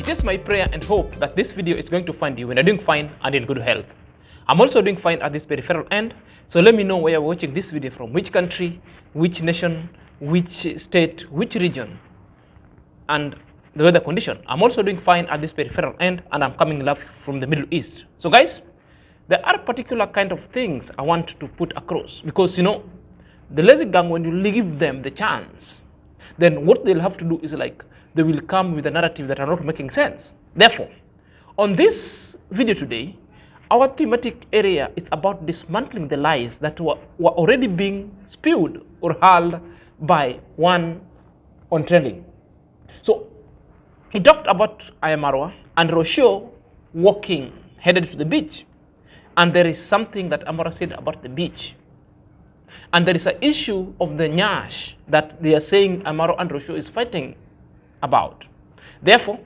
it is my prayer and hope that this video is going to find you when you're doing fine and in good health. I'm also doing fine at this peripheral end, so let me know where you're watching this video from, which country, which nation, which state, which region, and the weather condition. I'm also doing fine at this peripheral end, and I'm coming live from the Middle East. So guys, there are particular kind of things I want to put across, because you know, the lazy gang, when you give them the chance, then what they'll have to do is like, they will come with a narrative that are not making sense. Therefore, on this video today, our thematic area is about dismantling the lies that were already being spewed or hurled by one Ontrending. So, he talked about IAM-MARWA and Rocio walking, headed to the beach. And there is something that Amara said about the beach. And there is an issue of the Nyash that they are saying IAM-MARWA and Rocio is fighting about. Therefore,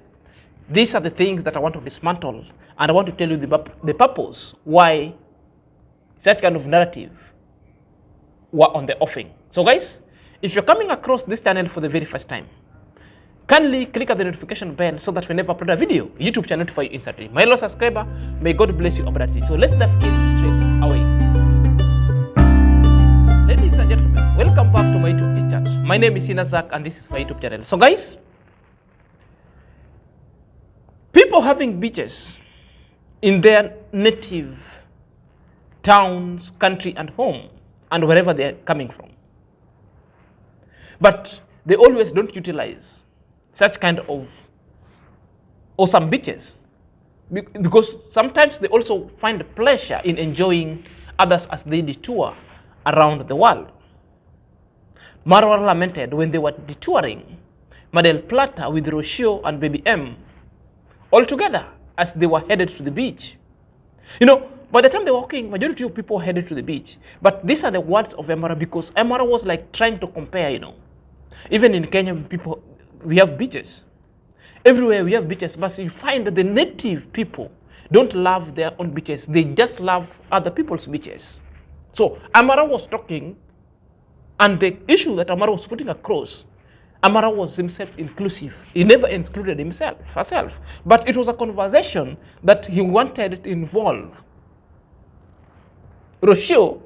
these are the things that I want to dismantle, and I want to tell you the purpose why such kind of narrative were on the offing. So guys, if you're coming across this channel for the very first time, kindly click on the notification bell so that whenever I upload a video, YouTube channel notify you instantly. My loyal subscriber, may God bless you abundantly. So let's dive in straight away. Ladies and gentlemen, welcome back to my YouTube channel. My name is Zach, and this is my YouTube channel. So guys, people having beaches in their native towns, country, and home, and wherever they are coming from. But they always don't utilize such kind of awesome beaches, because sometimes they also find pleasure in enjoying others as they detour around the world. Marwa lamented when they were detouring Mar del Plata with Rocio and Baby M all together as they were headed to the beach. You know, by the time they were walking, majority of people headed to the beach. But these are the words of IAM-MARWA, because IAM-MARWA was like trying to compare, you know. Even in Kenya, we have beaches. Everywhere we have beaches, but you find that the native people don't love their own beaches. They just love other people's beaches. So IAM-MARWA was talking, and the issue that IAM-MARWA was putting across, IAM-MARWA was himself inclusive. He never included herself. But it was a conversation that he wanted to involve Rocio.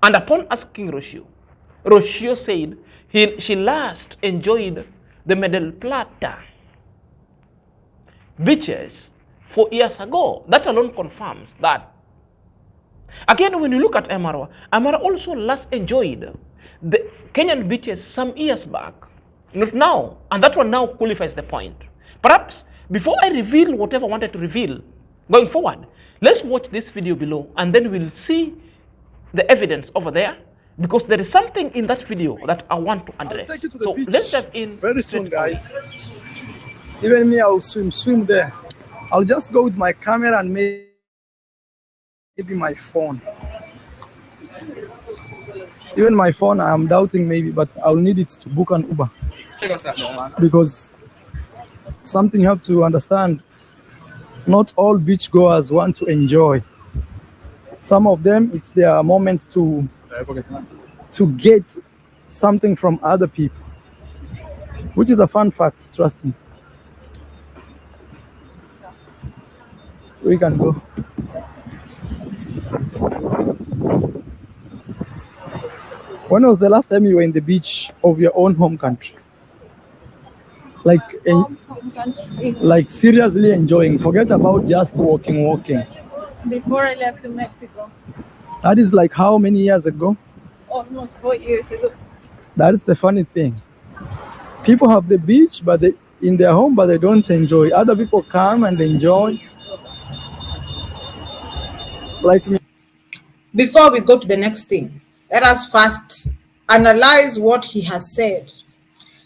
And upon asking Rocio said she last enjoyed the Mar del Plata beaches 4 years ago. That alone confirms that. Again, when you look at IAM-MARWA, IAM-MARWA also last enjoyed the Kenyan beaches some years back, not now, and that one now qualifies the point. Perhaps before I reveal whatever I wanted to reveal going forward, let's watch this video below, and then we'll see the evidence over there, because there is something in that video that I want to address. I'll take you to the so beach let's dive in very soon, guys. Even me, I'll swim there. I'll just go with my camera and maybe my phone. Even my phone, I'm doubting maybe, but I'll need it to book an Uber. Because something you have to understand, not all beachgoers want to enjoy. Some of them, it's their moment to get something from other people, which is a fun fact, trust me. We can go. When was the last time you were in the beach of your own home country? Like seriously enjoying. Forget about just walking. Before I left to Mexico. That is like how many years ago? Almost 4 years ago. That is the funny thing. People have the beach but in their home, but they don't enjoy. Other people come and enjoy. Like me. Before we go to the next thing, let us first analyze what he has said.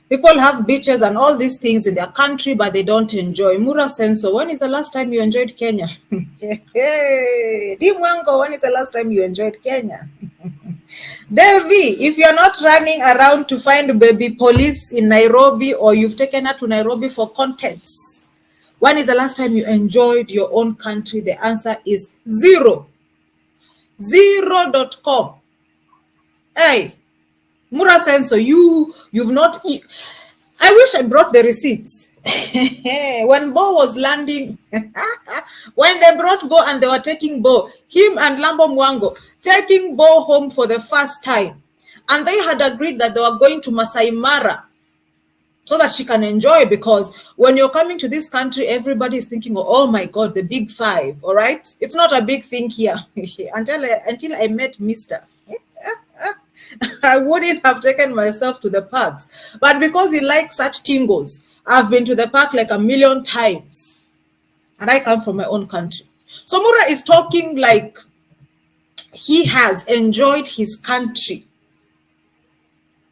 People have beaches and all these things in their country, but they don't enjoy. Mura Senso, when is the last time you enjoyed Kenya? Dimwango, when is the last time you enjoyed Kenya? Devi, if you're not running around to find baby police in Nairobi, or you've taken her to Nairobi for contents, when is the last time you enjoyed your own country? The answer is zero. 0.com. Hey, Mura Senso, you've not. I wish I brought the receipts. When Bo was landing, when they brought Bo and they were taking Bo, him and Lambo Mwango, taking Bo home for the first time. And they had agreed that they were going to Masai Mara so that she can enjoy, because when you're coming to this country, everybody is thinking, oh my God, the big five, all right? It's not a big thing here. until I met Mr. I wouldn't have taken myself to the parks. But because he likes such tingles, I've been to the park like 1,000,000 times. And I come from my own country. So Mura is talking like he has enjoyed his country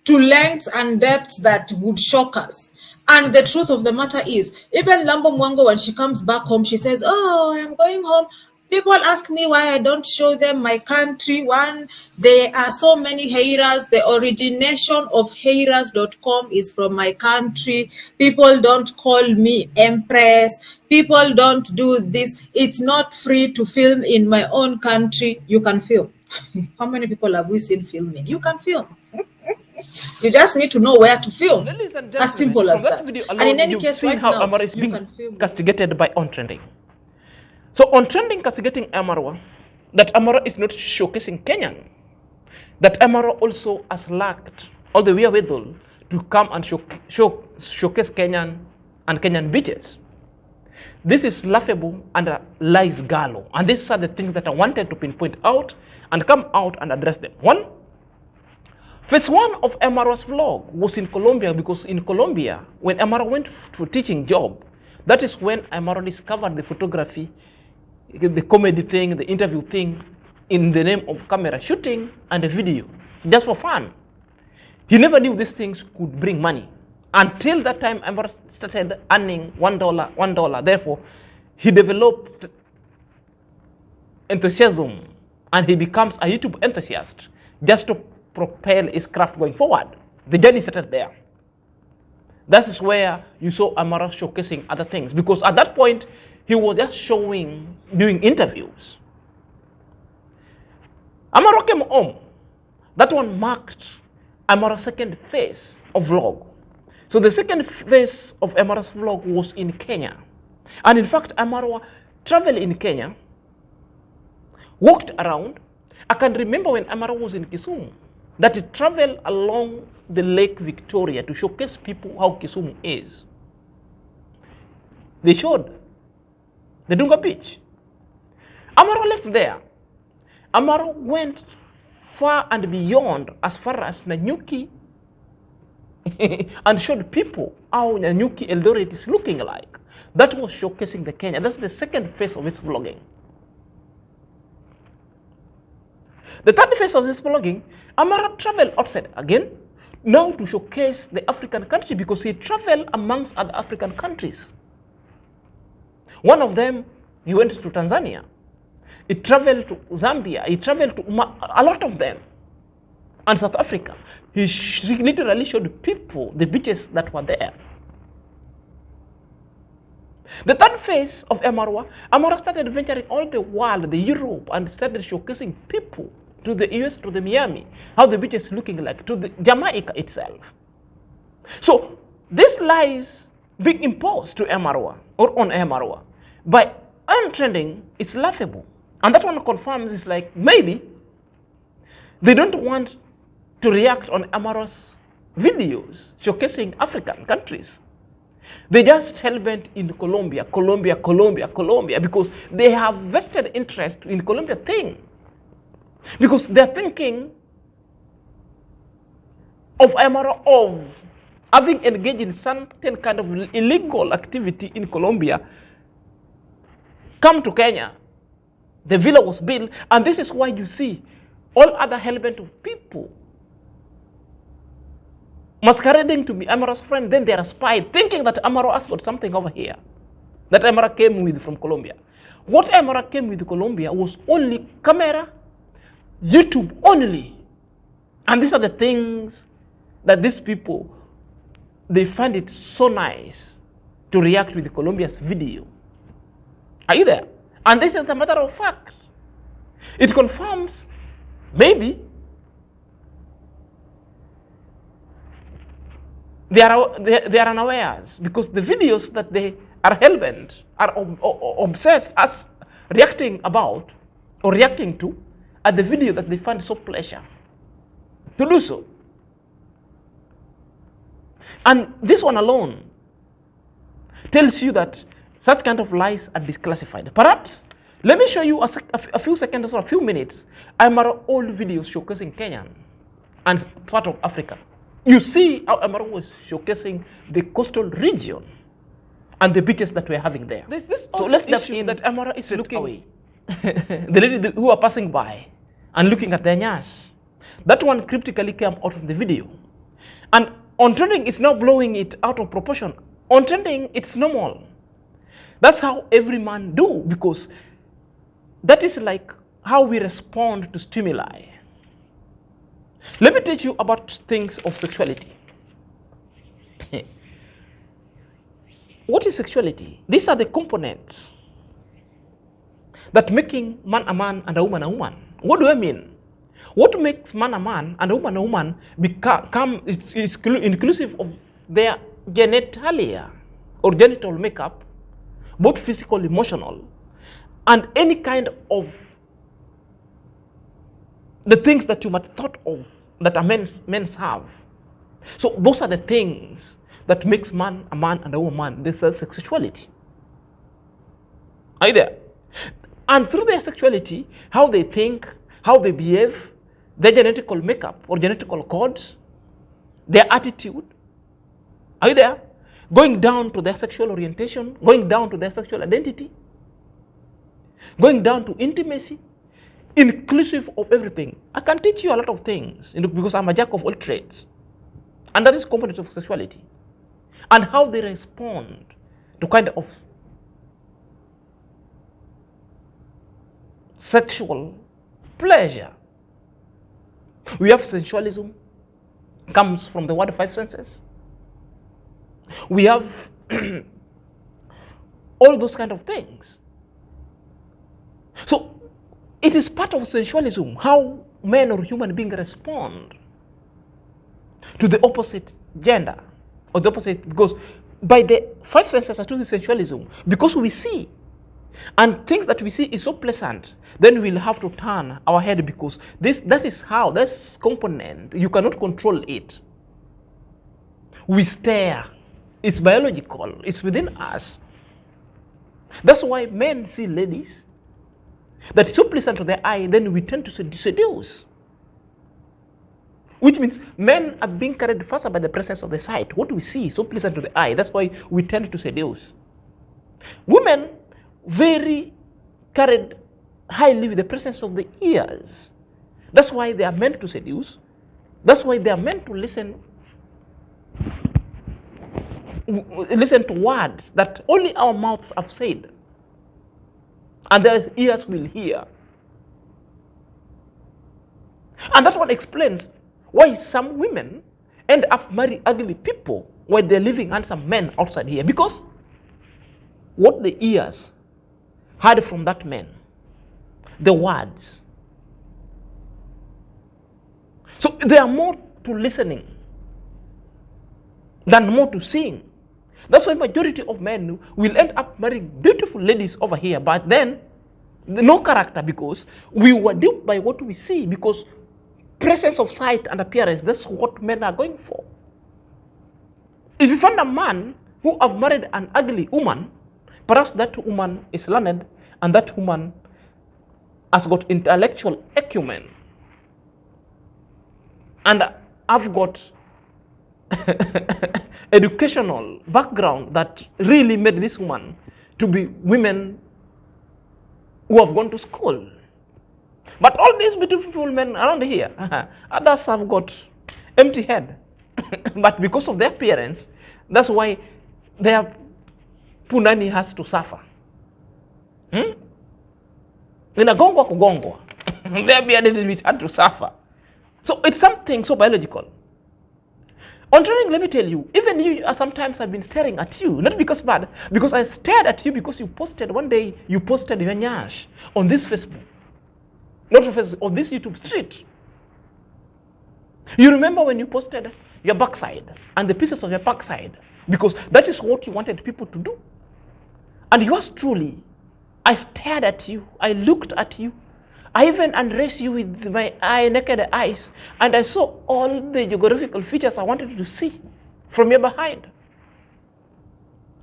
to lengths and depths that would shock us. And the truth of the matter is, even Lambo Mwango, when she comes back home, she says, oh, I'm going home. People ask me why I don't show them my country. One, there are so many haters. The origination of haters.com is from my country. People don't call me Empress. People don't do this. It's not free to film in my own country. You can film. How many people have we seen filming? You can film. You just need to know where to film. As simple as that. And in any case, right now, Amara is being you can film. castigated by Ontrending. So Ontrending castigating Amara, that Amara is not showcasing Kenyan, that Amara also has lacked all the wherewithal to come and showcase Kenyan and Kenyan beaches. This is laughable and lies gallow. And these are the things that I wanted to pinpoint out and come out and address them. One, phase one of Amara's vlog was in Colombia, because in Colombia, when Amara went to a teaching job, that is when Amara discovered the photography, the comedy thing, the interview thing, in the name of camera shooting and a video, just for fun. He never knew these things could bring money. Until that time, Amara started earning $1. Therefore, he developed enthusiasm and he becomes a YouTube enthusiast just to propel his craft going forward. The journey started there. That is where you saw Amara showcasing other things, because at that point, he was just doing interviews. Amara came home. That one marked Amara's second phase of vlog. So the second phase of Amara's vlog was in Kenya. And in fact, Amara traveled in Kenya, walked around. I can remember when Amara was in Kisumu, that he traveled along the Lake Victoria to showcase people how Kisumu is. They showed the Dunga Beach. Amara left there. Amara went far and beyond, as far as Nanyuki, and showed people how Nanyuki Eldoret is looking like. That was showcasing the Kenya. That's the second phase of his vlogging. The third phase of his vlogging, Amara traveled outside again, now to showcase the African country, because he traveled amongst other African countries. One of them, he went to Tanzania. He traveled to Zambia. He traveled to a lot of them. And South Africa. He literally showed people the beaches that were there. The third phase of Amara started venturing all the world, the Europe, and started showcasing people to the US, to the Miami, how the beach is looking like, to the Jamaica itself. So this lies being imposed to Amara or on Amara by Ontrending. It's laughable, and that one confirms it's like maybe they don't want to react on Amara's videos showcasing African countries. They just hell-bent in Colombia, because they have vested interest in Colombia thing. Because they're thinking of Amara of having engaged in certain kind of illegal activity in Colombia, come to Kenya. The villa was built, and this is why you see all other hell-bent of people masquerading to be Amara's friend. Then they are spied, thinking that Amara has got something over here that Amara came with from Colombia. What Amara came with Colombia was only camera, YouTube only. And these are the things that these people, they find it so nice to react with Colombia's video. Are you there? And this is a matter of fact. It confirms maybe they are unawares because the videos that they are hellbent, are obsessed as reacting about or reacting to are the video that they find so pleasure to do so. And this one alone tells you that such kind of lies are declassified. Perhaps, let me show you a few seconds or a few minutes. IAM-MARWA old videos showcasing Kenya and part of Africa. You see how IAM-MARWA was showcasing the coastal region and the beaches that we're having there. So let's dive in that IAM-MARWA is looking away. The lady who are passing by and looking at their Nyash. That one cryptically came out of the video. And Ontrending is now blowing it out of proportion. Ontrending, it's normal. That's how every man do, because that is like how we respond to stimuli. Let me teach you about things of sexuality. What is sexuality? These are the components that making man a man and a woman a woman. What do I mean? What makes man a man and a woman become is inclusive of their genitalia or genital makeup, both physical, emotional, and any kind of the things that you might thought of that a men have. So those are the things that makes man a man and a woman. This is sexuality. Are you there? And through their sexuality, how they think, how they behave, their genetical makeup or genetical codes, their attitude. Are you there? Going down to their sexual orientation, going down to their sexual identity, going down to intimacy, inclusive of everything. I can teach you a lot of things because I'm a jack of all trades. And that is component of sexuality. And how they respond to kind of sexual pleasure. We have sensualism, comes from the word five senses. We have all those kind of things. So it is part of sensualism, how men or human beings respond to the opposite gender or the opposite, because by the five senses are to the sensualism, because we see and things that we see is so pleasant, then we'll have to turn our head because that is how, this component, you cannot control it. We stare. It's biological. It's within us. That's why men see ladies that is so pleasant to their eye, then we tend to seduce. Which means men are being carried faster by the presence of the sight. What we see is so pleasant to the eye. That's why we tend to seduce. Women very carried highly with the presence of the ears. That's why they are meant to seduce. That's why they are meant to listen to words that only our mouths have said. And their ears will hear. And that's what explains why some women end up marrying ugly people while they're living handsome men outside here. Because what the ears heard from that man, the words. So there are more to listening than more to seeing. That's why majority of men will end up marrying beautiful ladies over here, but then no character, because we were duped by what we see, because presence of sight and appearance, that's what men are going for. If you find a man who have married an ugly woman, perhaps that woman is learned and that woman has got intellectual acumen and I've got educational background that really made this woman to be women who have gone to school. But all these beautiful men around here, others have got empty head. But because of their appearance, that's why their punani has to suffer. Inagongwa kugongwa. Their beard had to suffer. So it's something so biological. Ontrending, let me tell you, even you sometimes have been staring at you, not because bad, because I stared at you because you posted, one day you posted your Nyash on this Facebook, not on Facebook, on this YouTube street. You remember when you posted your backside and the pieces of your backside, because that is what you wanted people to do. And yours truly, I stared at you, I looked at you, I even undressed you with my naked eyes, and I saw all the geographical features I wanted to see from your behind.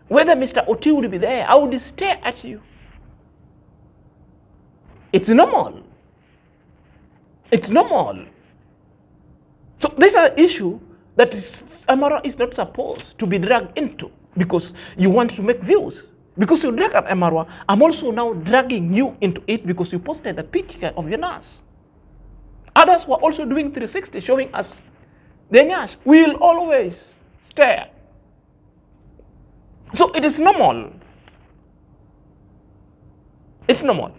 Whether Mr. Oti would be there, I would stare at you. It's normal. It's normal. So this is an issue that MRWA is not supposed to be dragged into because you want to make views. Because you drag at MRWA, I'm also now dragging you into it because you posted a picture of your Nyash. Others were also doing 360, showing us the Nyash. We'll always stare. So it is normal. It's normal.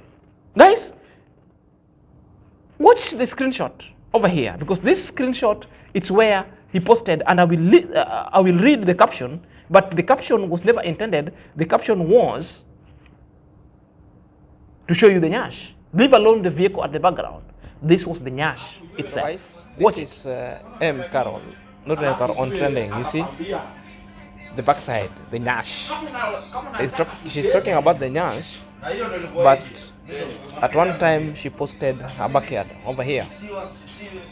Guys, watch the screenshot over here, because this screenshot, it's where he posted, and I will read the caption, but the caption was never intended. The caption was to show you the Nyash, leave alone the vehicle at the background. This was the Nyash itself. What is M. Carol, not M. Carol, Ontrending, you see? The backside, the Nyash. She's talking about the Nyash, but at one time she posted her backyard over here,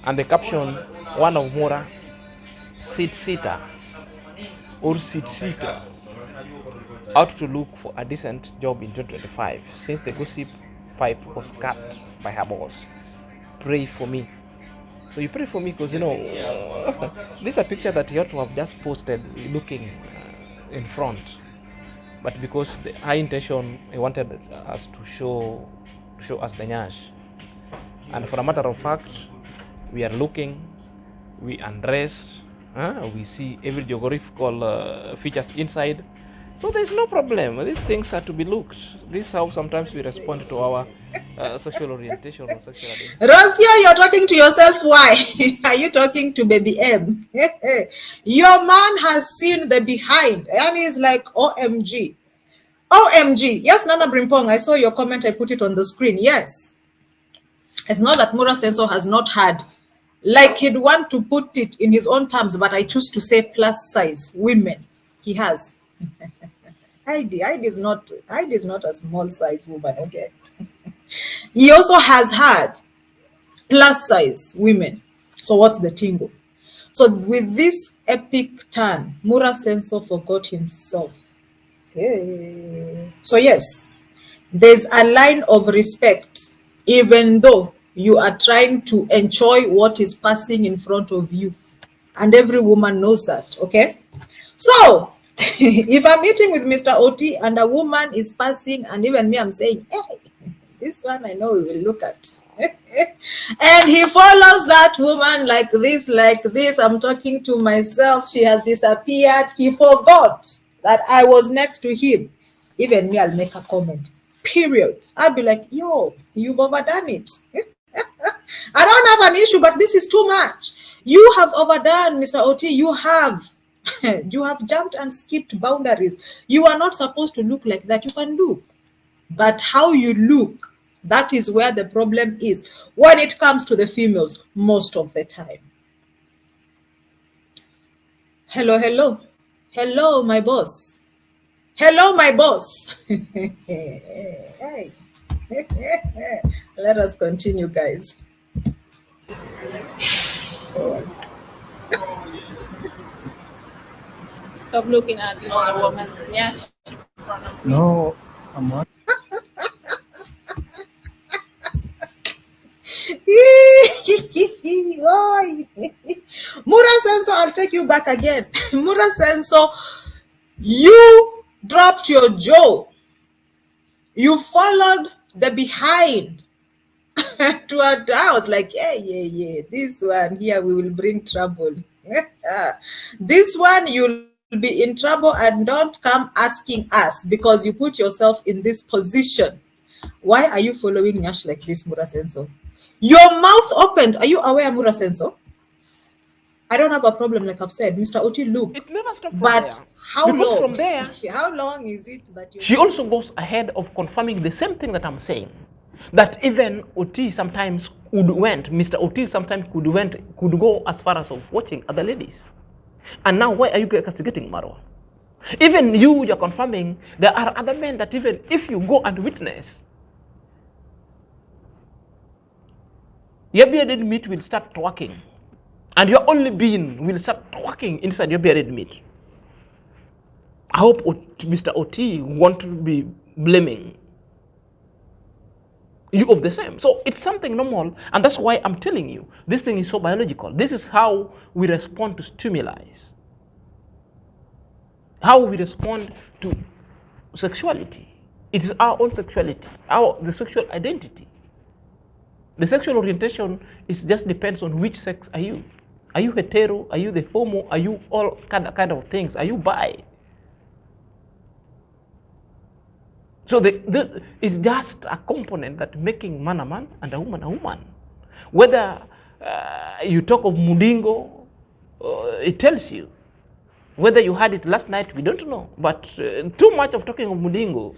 and the caption, one of Mura, seat-sitter or seat-sitter, out to look for a decent job in 2025 since the gossip pipe was cut by her boss. Pray for me. So you pray for me because, you know, this is a picture that you ought to have just posted looking in front, but because the high intention, he wanted us to show us the Nyash. And for a matter of fact, we are looking, we undress, we see every geographical features inside. So there's no problem. These things are to be looked. This is how sometimes we respond to our sexual orientation or sexual identity. Rocio, you're talking to yourself. Why? Are you talking to baby M? Your man has seen the behind and he's like, OMG. OMG. Yes, Nana Brimpong, I saw your comment. I put it on the screen. Yes. It's not that Mura Senso has not had, like he'd want to put it in his own terms, but I choose to say plus size women. He has. Heidi is not a small size woman, okay? He also has had plus size women. So what's the tingle? So with this epic turn, Mura Senso forgot himself. Hey. So yes, there's a line of respect, even though you are trying to enjoy what is passing in front of you. And every woman knows that, okay? So, if I'm eating with Mr. Oti and a woman is passing, and even me, I'm saying, hey, this one I know we will look at. And he follows that woman like this. I'm talking to myself. She has disappeared. He forgot that I was next to him. Even me, I'll make a comment. Period. I'll be like, yo, you've overdone it. I don't have an issue, but this is too much. You have overdone, Mr. Oti. You have jumped and skipped boundaries. You are not supposed to look like that. You can look, but how you look, that is where the problem is when it comes to the females most of the time. Hello, my boss. Hello, my boss. Hey. Let us continue, guys. Stop looking at the other woman. Yes. No, I'm not. Mura Senso, I'll take you back again. Mura Senso, you dropped your jaw. You followed the behind to a house like, yeah. This one here, we will bring trouble. This one, you'll be in trouble, and don't come asking us because you put yourself in this position. Why are you following Nyash like this, Mura Senso? Your mouth opened. Are you aware, Mura Senso? I don't have a problem, like I've said. Mr. Oti, look. It never stopped from but there. How Because long? from there, how long is it that you... She also goes ahead of confirming the same thing that I'm saying. That even OT sometimes Mr. OT sometimes could go as far as of watching other ladies. And now why are you castigating Marwa? Even you're confirming there are other men that even if you go and witness, your bearded meat will start twerking. And your only being will start twerking inside your bearded meat. I hope Mr. OT won't be blaming you of the same. So it's something normal, and that's why I'm telling you, this thing is so biological. This is how we respond to stimuli. How we respond to sexuality. It is our own sexuality, the sexual identity. The sexual orientation just depends on which sex are you. Are you hetero? Are you the homo? Are you all kind of things? Are you bi? So it's just a component that making man a man and a woman. Whether you talk of mudingo, it tells you. Whether you had it last night, we don't know. But too much of talking of mudingo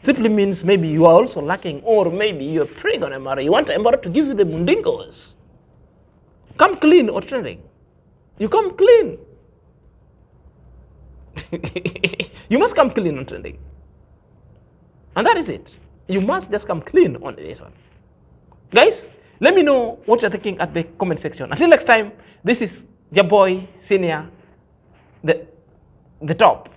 simply means maybe you are also lacking, or maybe you're preying on Emara. You want Emara to give you the mundingos. Come clean, Ontrending. You come clean. You must come clean, Ontrending. And that is it. You must just come clean on this one. Guys, let me know what you're thinking at the comment section. Until next time, this is your boy, Senior, the top.